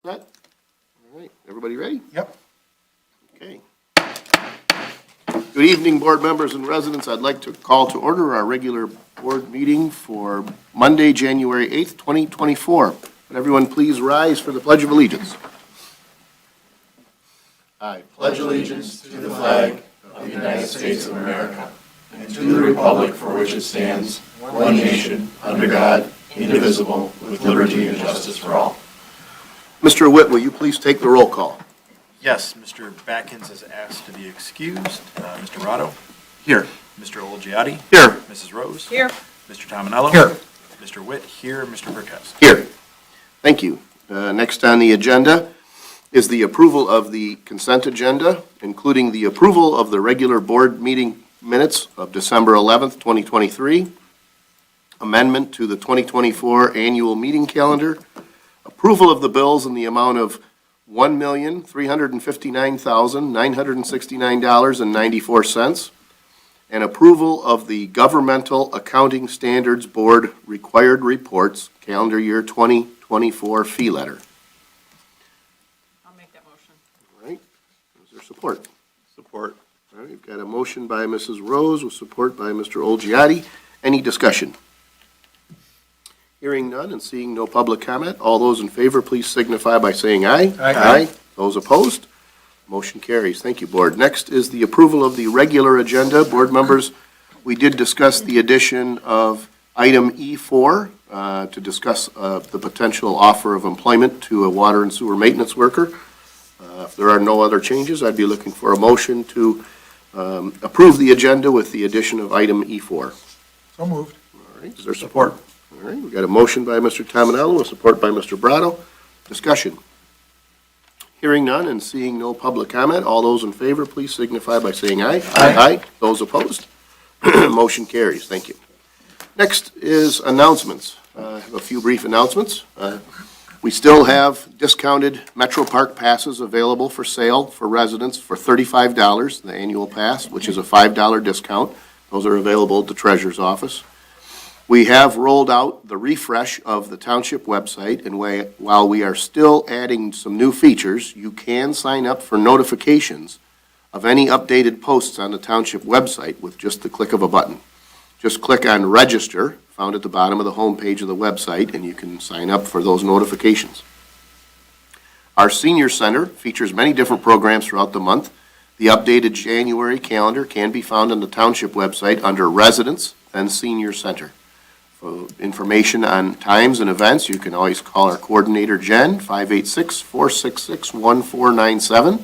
Set? All right, everybody ready? Yep. Okay. Good evening, board members and residents. I'd like to call to order our regular board meeting for Monday, January 8th, 2024. Would everyone please rise for the Pledge of Allegiance? I pledge allegiance to the flag of the United States of America and to the republic for which it stands, one nation, under God, indivisible, with liberty and justice for all. Mr. Witt, will you please take the roll call? Yes, Mr. Batkins is asked to be excused. Mr. Rotto? Here. Mr. Olgiati? Here. Mrs. Rose? Here. Mr. Tominello? Here. Mr. Witt? Here. Mr. Burkowski? Here. Thank you. Next on the agenda is the approval of the consent agenda, including the approval of the regular board meeting minutes of December 11th, 2023, amendment to the 2024 annual meeting calendar, approval of the bills in the amount of $1,359,969.94, and approval of the Governmental Accounting Standards Board required reports, calendar year 2024 fee letter. I'll make that motion. All right, is there support? Support. All right, we've got a motion by Mrs. Rose with support by Mr. Olgiati. Any discussion? Hearing none and seeing no public comment, all those in favor, please signify by saying aye. Aye. Those opposed? Motion carries. Thank you, Board. Next is the approval of the regular agenda. Board members, we did discuss the addition of item E4 to discuss the potential offer of employment to a water and sewer maintenance worker. If there are no other changes, I'd be looking for a motion to approve the agenda with the addition of item E4. So moved. All right, is there support? All right, we've got a motion by Mr. Tominello with support by Mr. Brotto. Discussion. Hearing none and seeing no public comment, all those in favor, please signify by saying aye. Aye. Those opposed? Motion carries. Thank you. Next is announcements. I have a few brief announcements. We still have discounted Metro Park passes available for sale for residents for $35, the annual pass, which is a $5 discount. Those are available at the treasurer's office. We have rolled out the refresh of the township website, and while we are still adding some new features, you can sign up for notifications of any updated posts on the township website with just the click of a button. Just click on Register, found at the bottom of the home page of the website, and you can sign up for those notifications. Our senior center features many different programs throughout the month. The updated January calendar can be found on the township website under Residents and Senior Center. For information on times and events, you can always call our coordinator, Jen, 586-466-1497.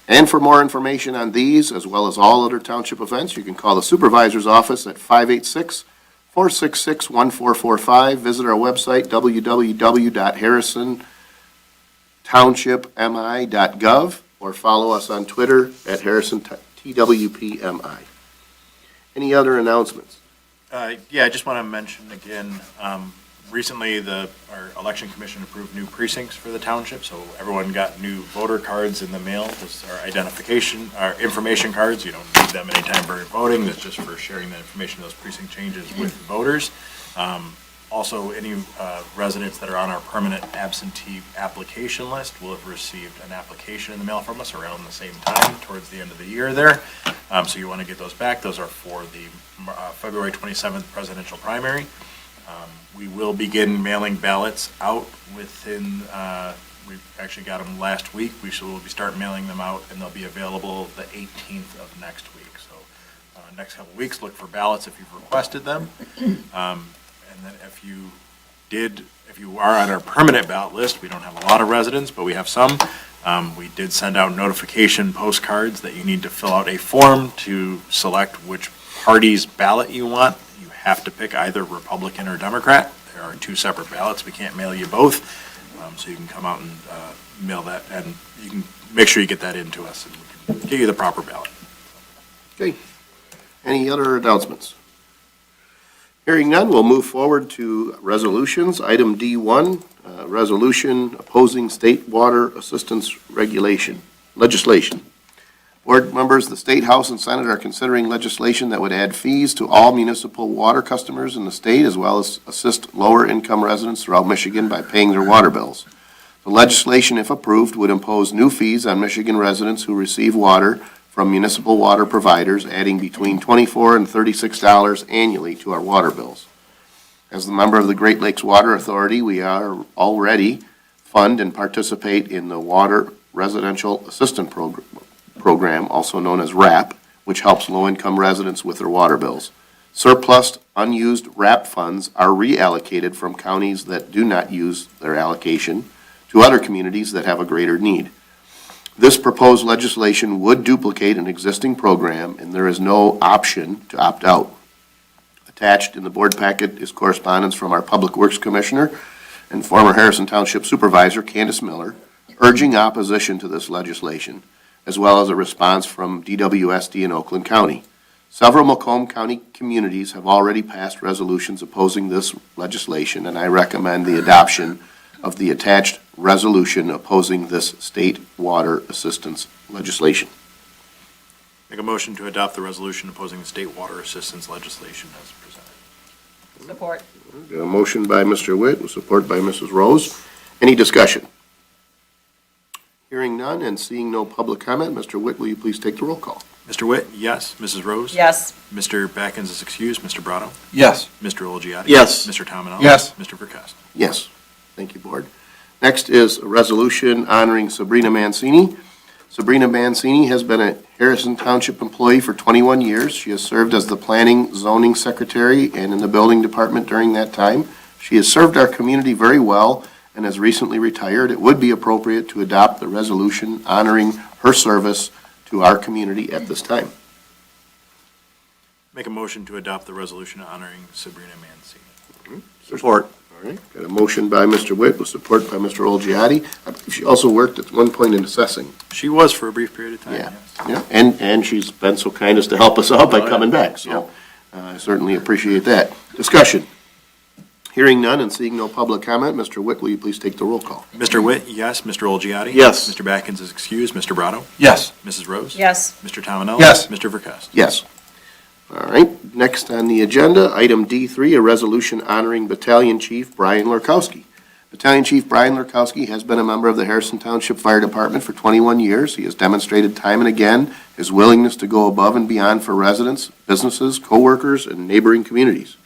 And for more information on these, as well as all other township events, you can call the supervisor's office at 586-466-1445. Visit our website, www.harrisontownshipmi.gov, or follow us on Twitter at HarrisonTWPMI. Any other announcements? Yeah, I just want to mention again, recently our election commission approved new precincts for the township, so everyone got new voter cards in the mail. Those are our information cards. You don't need them anytime during voting. That's just for sharing the information of those precinct changes with voters. Also, any residents that are on our permanent absentee application list will have received an application in the mail from us around the same time, towards the end of the year there. So you want to get those back. Those are for the February 27th presidential primary. We will begin mailing ballots out within, we actually got them last week. We'll be start mailing them out, and they'll be available the 18th of next week. So next couple of weeks, look for ballots if you've requested them. And then if you are on our permanent ballot list, we don't have a lot of residents, but we have some. We did send out notification postcards that you need to fill out a form to select which party's ballot you want. You have to pick either Republican or Democrat. There are two separate ballots. We can't mail you both. So you can come out and mail that, and you can make sure you get that in to us, and we can get you the proper ballot. Okay. Any other announcements? Hearing none, we'll move forward to resolutions. Item D1, resolution opposing state water assistance legislation. Board members, the State House and Senate are considering legislation that would add fees to all municipal water customers in the state, as well as assist lower-income residents throughout Michigan by paying their water bills. The legislation, if approved, would impose new fees on Michigan residents who receive water from municipal water providers, adding between $24 and $36 annually to our water bills. As the member of the Great Lakes Water Authority, we are already fund and participate in the Water Residential Assistance Program, also known as RAP, which helps low-income residents with their water bills. Surplus unused RAP funds are reallocated from counties that do not use their allocation to other communities that have a greater need. This proposed legislation would duplicate an existing program, and there is no option to opt out. Attached in the board packet is correspondence from our Public Works Commissioner and former Harrison Township Supervisor Candace Miller urging opposition to this legislation, as well as a response from DWSD in Oakland County. Several Macomb County communities have already passed resolutions opposing this legislation, and I recommend the adoption of the attached resolution opposing this state water assistance legislation. Make a motion to adopt the resolution opposing the state water assistance legislation as presented. Support. Got a motion by Mr. Witt with support by Mrs. Rose. Any discussion? Hearing none and seeing no public comment, Mr. Witt, will you please take the roll call? Mr. Witt, yes. Mrs. Rose? Yes. Mr. Backens is excused. Mr. Brado? Yes. Mr. Olgiati? Yes. Mr. Tominelli? Yes. Mr. Verkast? Yes. Thank you, Board. Next is a resolution honoring Sabrina Mancini. Sabrina Mancini has been a Harrison Township employee for 21 years. She has served as the Planning Zoning Secretary and in the Building Department during that time. She has served our community very well and has recently retired. It would be appropriate to adopt the resolution honoring her service to our community at this time. Make a motion to adopt the resolution honoring Sabrina Mancini. Support. All right, got a motion by Mr. Witt with support by Mr. Olgiati. I believe she also worked at one point in assessing. She was for a brief period of time, Yeah, yes. yeah, and she's been so kind as to help us out by coming back, so I certainly appreciate that. Discussion. Hearing none and seeing no public comment, Mr. Witt, will you please take the roll call? Mr. Witt, yes. Mr. Olgiati? Yes. Mr. Backens is excused. Mr. Brado? Yes. Mrs. Rose? Yes. Mr. Tominelli? Yes. Mr. Verkast? Yes. All right, next on the agenda, item D3, a resolution honoring Battalion Chief Brian Lurkowski. Battalion Chief Brian Lurkowski has been a member of the Harrison Township Fire Department for 21 years. He has demonstrated time and again his willingness to go above and beyond for residents, businesses, coworkers, and neighboring communities.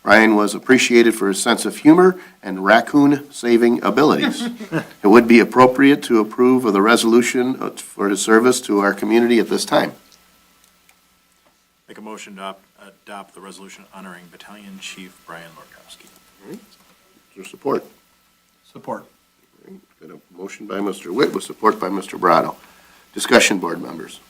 Brian was appreciated for his sense of humor and raccoon-saving abilities. It would be appropriate to approve of the resolution for his service to our community at this time. Make a motion to adopt the resolution honoring Battalion Chief Brian Lorkowski. Is there support? Support. Got a motion by Mr. Witt with support by Mr. Brado. Discussion, board members.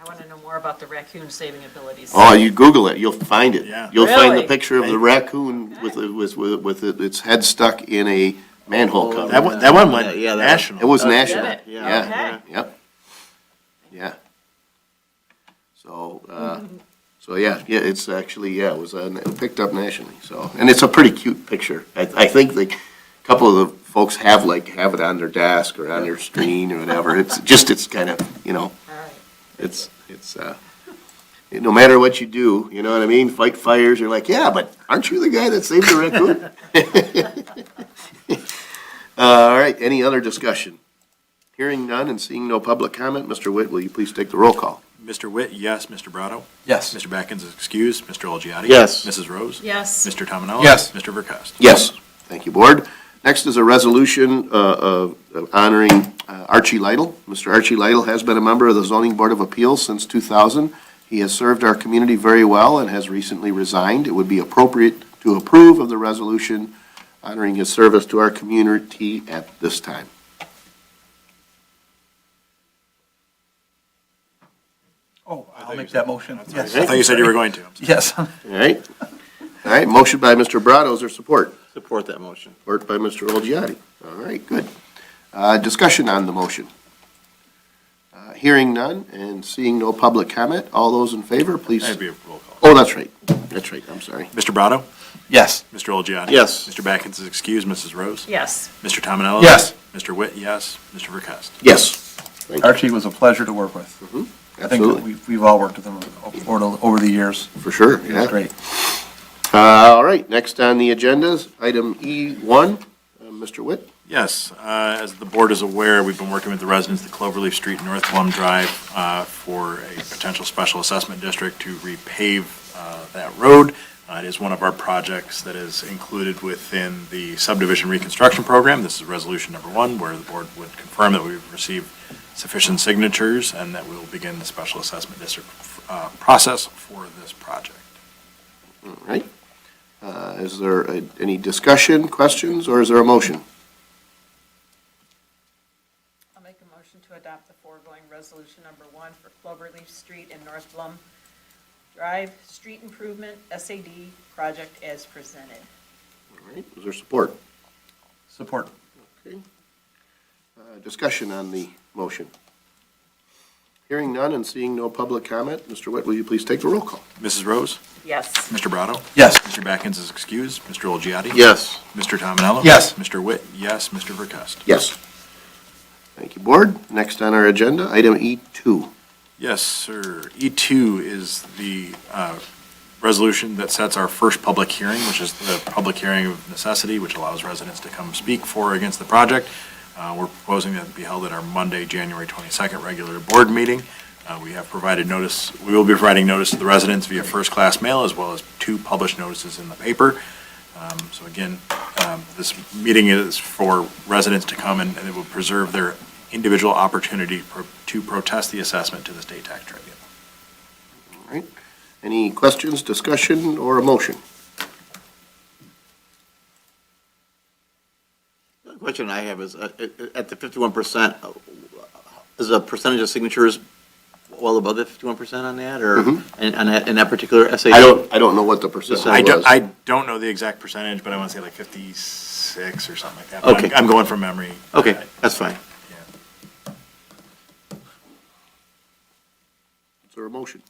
I want to know more about the raccoon saving abilities. Oh, you Google it, you'll find it. Yeah. You'll find the Really? picture of the raccoon with its head stuck in a manhole cover. That one went Yeah, that- national. It was Did national. it? Yeah, Okay. yep. Yeah. So yeah, it's actually, it was picked up nationally, so, and it's a pretty cute picture. I think a couple of the folks have it on their desk or on their screen or whatever. It's kind of, All right. it's no matter what you do, you know what I mean? Fight fires, you're like, yeah, but aren't you the guy that saved the raccoon? All right, any other discussion? Hearing none and seeing no public comment, Mr. Witt, will you please take the roll call? Mr. Witt, yes. Mr. Brado? Yes. Mr. Backens is excused. Mr. Olgiati? Yes. Mrs. Rose? Yes. Mr. Tominelli? Yes. Mr. Verkast? Yes. Thank you, Board. Next is a resolution of honoring Archie Lytle. Mr. Archie Lytle has been a member of the Zoning Board of Appeals since 2000. He has served our community very well and has recently resigned. It would be appropriate to approve of the resolution honoring his service to our community at this time. Oh, I'll make that motion. Yes. I thought you said you were going to. Yes. All right? All right, motion by Mr. Brado, is there support? Support that motion. Support by Mr. Olgiati. All right, good. Discussion on the motion. Hearing none and seeing no public comment, all those in favor, please. That'd be a roll call. Oh, that's right. That's right, I'm sorry. Mr. Brado? Yes. Mr. Olgiati? Yes. Mr. Backens is excused. Mrs. Rose? Yes. Mr. Tominelli? Yes. Mr. Witt, yes. Mr. Verkast? Yes. Thank you. Archie was a pleasure to work with. I think that Absolutely, we've all worked with him over the years. for sure, He was yeah. great. All right, next on the agenda is item E1. Mr. Witt? Yes, as the board is aware, we've been working with the residents of Cloverleaf Street and North Plum Drive for a potential special assessment district to repave that road. It is one of our projects that is included within the subdivision reconstruction program. This is resolution number 1, where the board would confirm that we've received sufficient signatures and that we will begin the special assessment district process for this project. All right. Is there any discussion, questions, or is there a motion? I'll make a motion to adopt the foregoing resolution number 1 for Cloverleaf Street and North Plum Drive Street Improvement SAD project as presented. All right. Is there support? Support. Okay. Discussion on the motion. Hearing none and seeing no public comment, Mr. Witt, will you please take the roll call? Mrs. Rose? Yes. Mr. Brado? Yes. Mr. Backins is excused. Mr. Olgiati? Yes. Mr. Tominello? Yes. Mr. Witt? Yes. Mr. Verkust? Yes. Thank you, Board. Next on our agenda, item E2. Yes, sir. E2 is the resolution that sets our first public hearing, which is the public hearing of necessity, which allows residents to come speak for or against the project. We're proposing that it be held at our Monday, January 22nd regular board meeting. We have provided notice, we will be providing notice to the residents via first-class mail as well as 2 published notices in the paper. So again, this meeting is for residents to come and it will preserve their individual opportunity to protest the assessment to the state tax tribunal. All right. Any questions, discussion, or a motion? The question I have is, at the 51%, is the percentage of signatures well above the 51% on that, or in that particular SAD? I don't know what the percentage was. I don't know the exact percentage, but I want to say like 56 or something like that. But Okay. I'm going from memory. Okay, that's fine. Yeah. Is there a motion?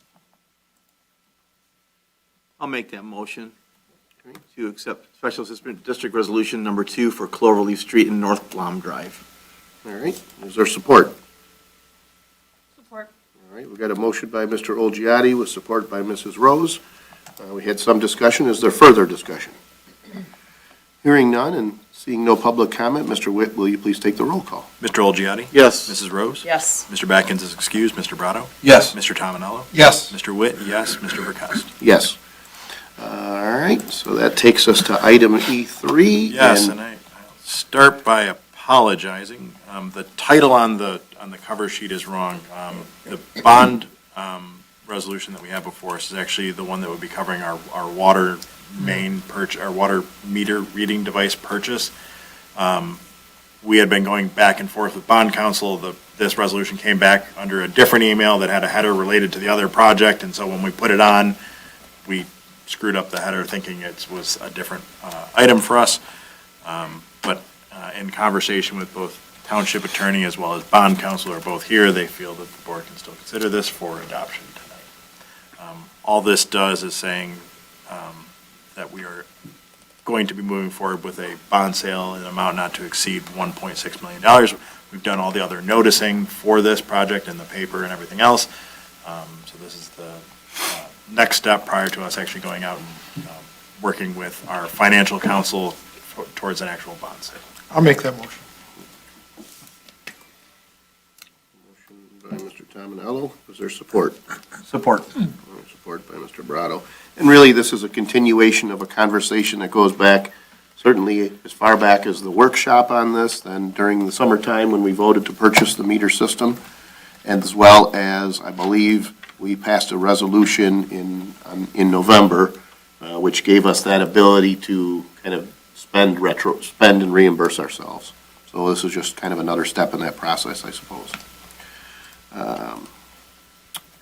I'll make that motion Okay. to accept Special Assessment District Resolution Number 2 for Cloverleaf Street and North Plum Drive. All right. Is there support? Support. All right. We've got a motion by Mr. Olgiati with support by Mrs. Rose. We had some discussion. Is there further discussion? Hearing none and seeing no public comment, Mr. Witt, will you please take the roll call? Mr. Olgiati? Yes. Mrs. Rose? Yes. Mr. Backins is excused. Mr. Brado? Yes. Mr. Tominello? Yes. Mr. Witt? Yes. Mr. Verkust? Yes. All right. So that takes us to item E3. Yes, and I'll start by apologizing. The title on the cover sheet is wrong. The bond resolution that we have before us is actually the one that would be covering our water main purchase, our water meter reading device purchase. We had been going back and forth with bond counsel. This resolution came back under a different email that had a header related to the other project, and so when we put it on, we screwed up the header thinking it was a different item for us. But in conversation with both township attorney as well as bond counsel are both here, they feel that the board can still consider this for adoption tonight. All this does is saying that we are going to be moving forward with a bond sale in an amount not to exceed $1.6 million. We've done all the other noticing for this project in the paper and everything else. So this is the next step prior to us actually going out and working with our financial counsel towards an actual bond sale. I'll make that motion. Motion by Mr. Tominello. Is there support? Support. Support by Mr. Brado. And really, this is a continuation of a conversation that goes back, certainly as far back as the workshop on this, then during the summertime when we voted to purchase the meter system, and as well as, I believe, we passed a resolution in November, which gave us that ability to kind of spend and reimburse ourselves. So this is just kind of another step in that process, I suppose.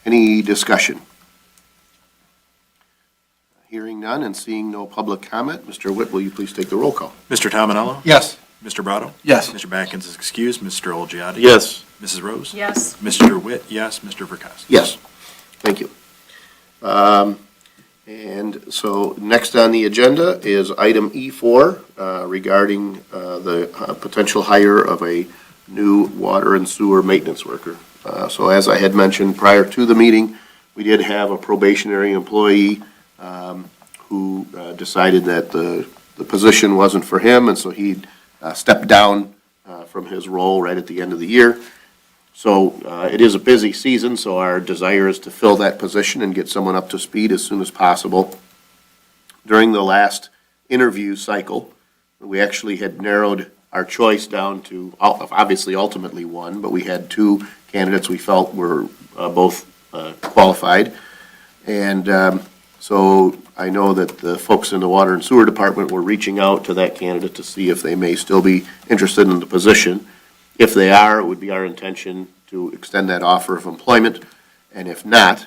Any discussion? Hearing none and seeing no public comment, Mr. Witt, will you please take the roll call? Mr. Tominello? Yes. Mr. Brado? Yes. Mr. Backins is excused. Mr. Olgiati? Yes. Mrs. Rose? Yes. Mr. Witt? Yes. Mr. Verkust? Yes. Thank you. And so next on the agenda is item E4 regarding the potential hire of a new water and sewer maintenance worker. So as I had mentioned prior to the meeting, we did have a probationary employee who decided that the position wasn't for him, and so he stepped down from his role right at the end of the year. So it is a busy season, so our desire is to fill that position and get someone up to speed as soon as possible. During the last interview cycle, we actually had narrowed our choice down to, obviously ultimately one, but we had two candidates we felt were both qualified. And so I know that the folks in the Water and Sewer Department were reaching out to that candidate to see if they may still be interested in the position. If they are, it would be our intention to extend that offer of employment, and if not,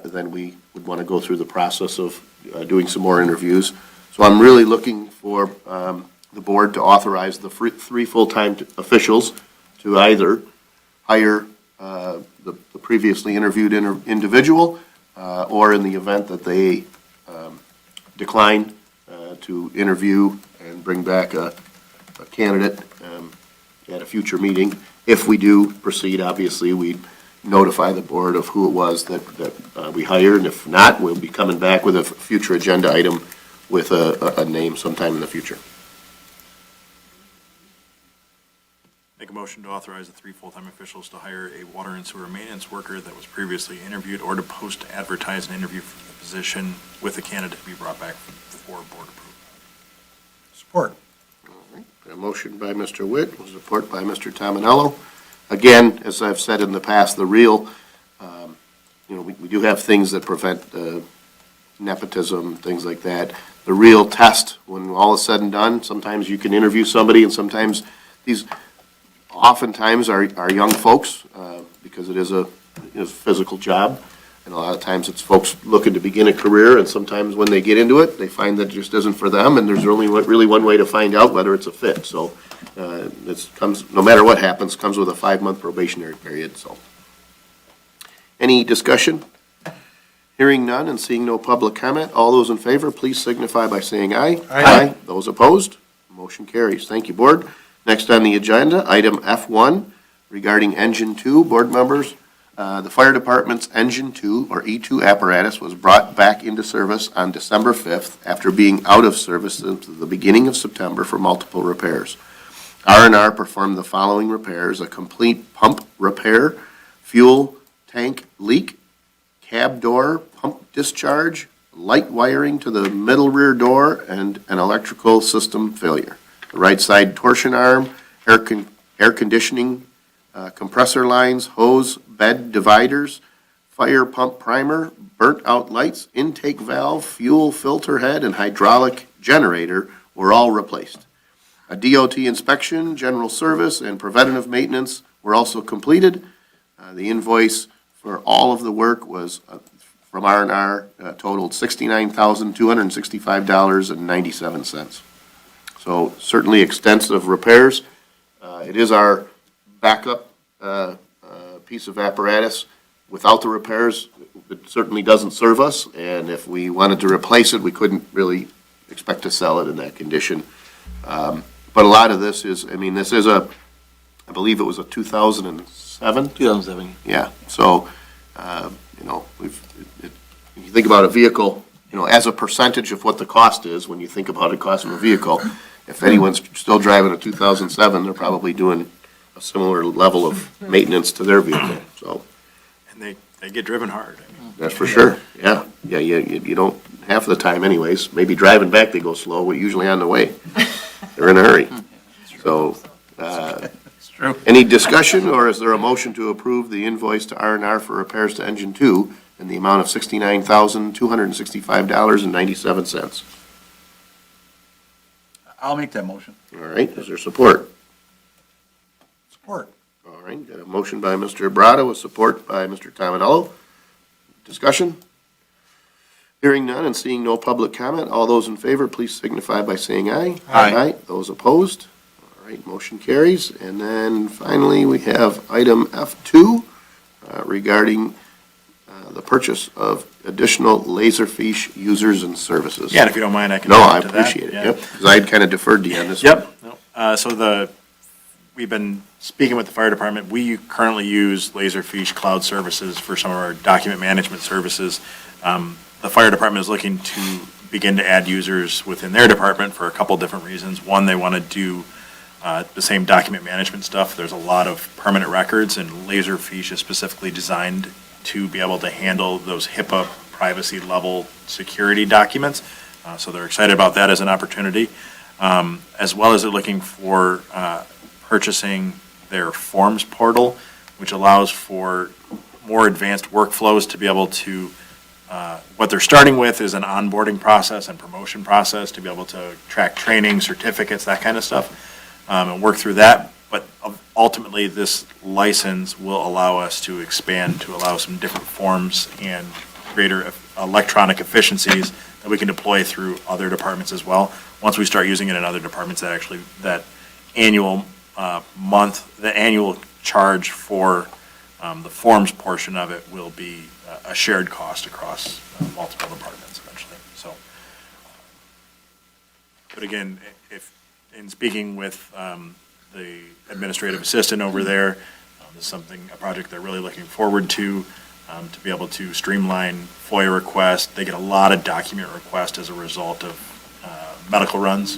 then we would want to go through the process of doing some more interviews. So I'm really looking for the board to authorize the three full-time officials to either hire the previously interviewed individual, or in the event that they decline to interview and bring back a candidate at a future meeting. If we do proceed, obviously, we notify the board of who it was that we hired, and if not, we'll be coming back with a future agenda item with a name sometime in the future. Make a motion to authorize the three full-time officials to hire a water and sewer maintenance worker that was previously interviewed, or to post, advertise, and interview for the position with a candidate to be brought back for board approval. Support. A motion by Mr. Witt, with support by Mr. Tominello. Again, as I've said in the past, the real, we do have things that prevent nepotism, things like that. The real test, when all is said and done, sometimes you can interview somebody, and sometimes these, oftentimes are young folks, because it is a physical job. And a lot of times it's folks looking to begin a career, and sometimes when they get into it, they find that it just isn't for them, and there's only really one way to find out whether it's a fit. So it comes, no matter what happens, comes with a 5-month probationary period, so. Any discussion? Hearing none and seeing no public comment, all those in favor, please signify by saying aye. Aye. Those opposed? Motion carries. Thank you, Board. Next on the agenda, item F1, regarding Engine 2, board members. The fire department's Engine 2, or E2 apparatus, was brought back into service on December 5th after being out of service since the beginning of September for multiple repairs. R&R performed the following repairs: a complete pump repair, fuel tank leak, cab door pump discharge, light wiring to the middle rear door, and an electrical system failure. The right side torsion arm, air conditioning compressor lines, hose, bed dividers, fire pump primer, burnt out lights, intake valve, fuel filter head, and hydraulic generator were all replaced. A DOT inspection, general service, and preventative maintenance were also completed. The invoice for all of the work was from R&R totaled $69,265.97. So certainly extensive repairs. It is our backup piece of apparatus. Without the repairs, it certainly doesn't serve us, and if we wanted to replace it, we couldn't really expect to sell it in that condition. But a lot of this is, this is I believe it was a 2007? 2007. Yeah, so, when you think about a vehicle, as a percentage of what the cost is, when you think about the cost of a vehicle, if anyone's still driving a 2007, they're probably doing a similar level of maintenance to their vehicle, so. And they get driven hard. That's for sure, yeah. Yeah, you don't, half the time anyways, maybe driving back they go slow, but usually on the way. They're in a hurry. So, any discussion, or is there a motion to approve the invoice to R&R for repairs to Engine 2 in the amount of $69,265.97? I'll make that motion. All right, is there support? Support. All right, got a motion by Mr. Brada with support by Mr. Tominello. Discussion? Hearing none and seeing no public comment, all those in favor, please signify by saying aye. Aye. Those opposed? All right, motion carries. And then finally, we have item F2 regarding the purchase of additional Laserfish users and services. Yeah, and if you don't mind, I can. No, add I to that. appreciate it, Yeah. yep, because I had kind of deferred to you on this one. Yep. So we've been speaking with the fire department. We currently use Laserfish Cloud Services for some of our document management services. The fire department is looking to begin to add users within their department for a couple different reasons. One, they want to do The same document management stuff, there's a lot of permanent records, and Laserfiche is specifically designed to be able to handle those HIPAA privacy level security documents. So they're excited about that as an opportunity, as well as they're looking for purchasing their forms portal, which allows for more advanced workflows to be able to, what they're starting with is an onboarding process and promotion process to be able to track training, certificates, that kind of stuff, and work through that. But ultimately, this license will allow us to expand to allow some different forms and greater electronic efficiencies that we can deploy through other departments as well. Once we start using it in other departments, that annual the annual charge for the forms portion of it will be a shared cost across multiple departments eventually. So, but again, if in speaking with the administrative assistant over there, this is a project they're really looking forward to be able to streamline FOIA requests. They get a lot of document requests as a result of medical runs.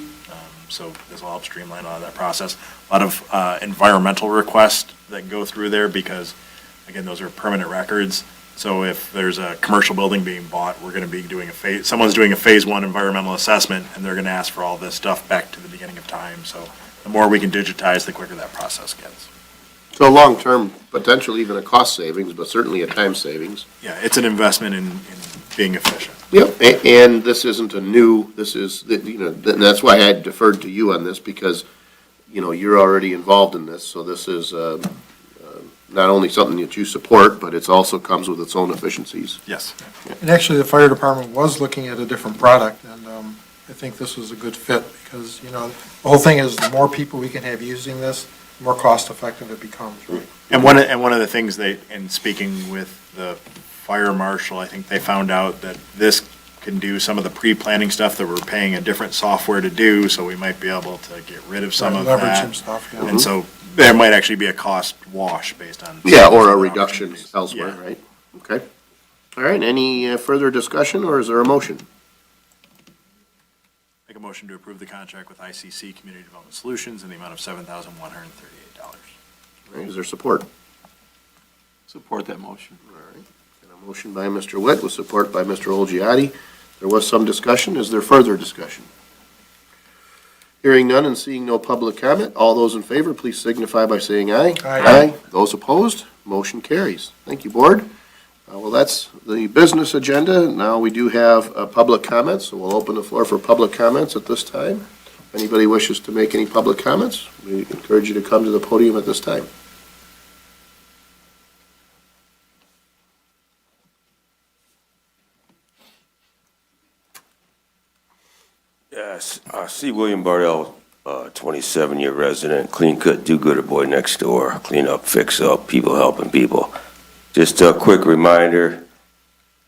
So this will help streamline a lot of that process. A lot of environmental requests that go through there because, again, those are permanent records. So if there's a commercial building being bought, we're going to be doing someone's doing a phase 1 environmental assessment, and they're going to ask for all this stuff back to the beginning of time. So the more we can digitize, the quicker that process gets. So long-term, potentially even a cost savings, but certainly a time savings. Yeah, it's an investment in being efficient. Yep, and this isn't a new, this is, and that's why I deferred to you on this, because, you're already involved in this, so this is not only something that you support, but it also comes with its own efficiencies. Yes. And actually, the fire department was looking at a different product, and I think this was a good fit, because, the whole thing is, the more people we can have using this, the more cost-effective it becomes, right? And one of the things in speaking with the fire marshal, I think they found out that this can do some of the pre-planning stuff that we're paying a different software to do, so we might be able to get rid of some of Leverage that. some stuff, yeah. And so there might actually be a cost wash based on. Yeah, or a reduction elsewhere, Yeah. right? Okay. All right, any further discussion, or is there a motion? Make a motion to approve the contract with ICC Community Development Solutions in the amount of $7,138. All right, is there support? Support that motion. All right, got a motion by Mr. Witt with support by Mr. Olgiati. There was some discussion. Is there further discussion? Hearing none and seeing no public comment, all those in favor, please signify by saying aye. Aye. Those opposed, motion carries. Thank you, Board. Well, that's the business agenda. Now we do have public comments, so we'll open the floor for public comments at this time. If anybody wishes to make any public comments, we encourage you to come to the podium at this time. Yes, C. William Bardell, 27-year resident, clean cut, do-gooder boy next door, clean up, fix up, people helping people. Just a quick reminder,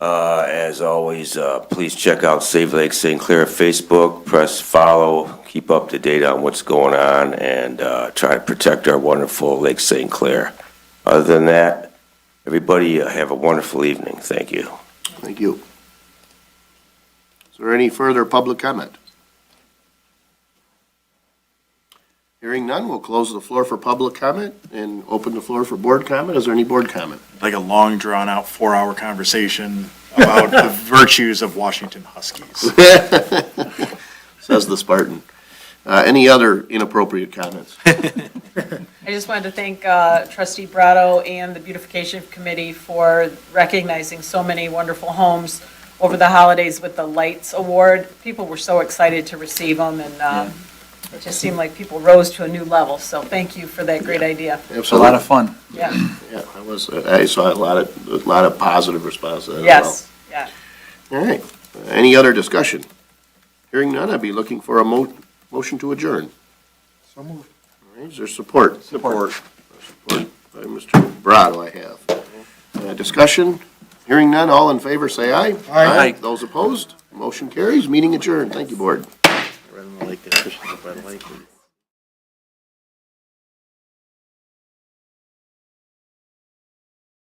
as always, please check out Save Lake St. Clair Facebook, press follow, keep up to date on what's going on, and try to protect our wonderful Lake St. Clair. Other than that, everybody have a wonderful evening. Thank you. Thank you. Is there any further public comment? Hearing none, we'll close the floor for public comment and open the floor for board comment. Is there any board comment? Like a long, drawn-out, 4-hour conversation about the virtues of Washington Huskies. Says the Spartan. Any other inappropriate comments? I just wanted to thank Trustee Brado and the Beautification Committee for recognizing so many wonderful homes over the holidays with the Lights Award. People were so excited to receive them, and it just seemed like people rose to a new level. So thank you for that great idea. Absolutely. A lot of fun. Yeah, Yeah, I saw a lot of positive response to that as yes, yeah. well. All right. Any other discussion? Hearing none, I'd be looking for a motion to adjourn. So moved. All right, is there support? Support. Support by Mr. Brado, I have. Discussion? Hearing none, all in favor, say aye. Aye. Those opposed? Motion carries. Meeting adjourned. Thank you, Board. Rather than like the officials up by the lake.